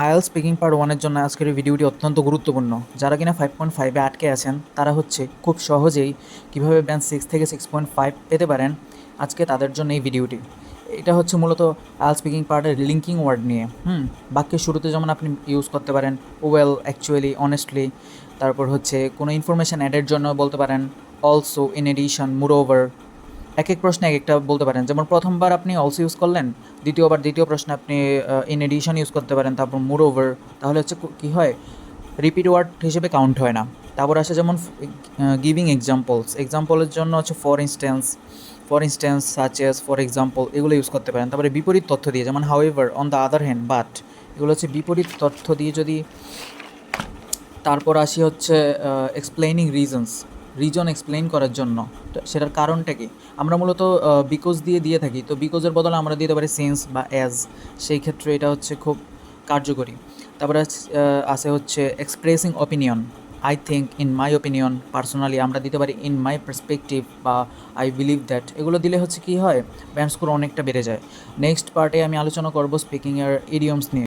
IELTS speaking part 1 এর জন্য আজকের এই ভিডিওটি অত্যন্ত গুরুত্বপূর্ণ। যারা কিনা 5.5 এ আটকে আছেন তারা হচ্ছে খুব সহজেই কীভাবে ব্যান্ড 6 থেকে 6.5 পেতে পারেন, আজকে তাদের জন্য এই ভিডিওটি। এটা হচ্ছে মূলত আইএলটিএস স্পিকিং পার্টের লিঙ্কিং ওয়ার্ড নিয়ে। বাক্যের শুরুতে যেমন আপনি ইউজ করতে পারেন ওয়েল, অ্যাকচুয়ালি, অনেস্টলি। তারপর হচ্ছে কোনো ইনফরমেশান অ্যাডের জন্য বলতে পারেন অলসো, ইন এডিশন, মোরওভার। এক এক প্রশ্নে এক একটা বলতে পারেন। যেমন প্রথমবার আপনি অলসো ইউজ করলেন, দ্বিতীয় প্রশ্নে আপনি ইন এডিশন ইউজ করতে পারেন, তারপর মোরওভার। তাহলে হচ্ছে কী হয়, রিপিট ওয়ার্ড হিসেবে কাউন্ট হয় না। তারপর আসে যেমন গিভিং এক্সাম্পলের জন্য হচ্ছে for instance, such as, for example, এগুলো ইউজ করতে পারেন। তারপরে বিপরীত তথ্য দিয়ে যেমন however, on the other hand, but, এগুলো হচ্ছে বিপরীত তথ্য দিয়ে যদি। তারপর আসি হচ্ছে এক্সপ্লেইনিং রিজন এক্সপ্লেইন করার জন্য, তো সেটার কারণটা কি। আমরা মূলত বিকজ দিয়ে থাকি, তো বিকজের বদলে আমরা দিতে পারি সিন্স বা অ্যাজ। সেই ক্ষেত্রে এটা হচ্ছে খুব কার্যকরী। তারপরে আছে হচ্ছে expressing opinion, I think, in my opinion, personally, আমরা দিতে পারি ইন মাই পার্সপেক্টিভ বা আই বিলিভ দ্যাট। এগুলো দিলে হচ্ছে কী হয়, ব্যান্ড স্কোর অনেকটা বেড়ে যায়। নেক্সট পার্টে আমি আলোচনা করব স্পিকিংয়ের ইডিয়মস নিয়ে।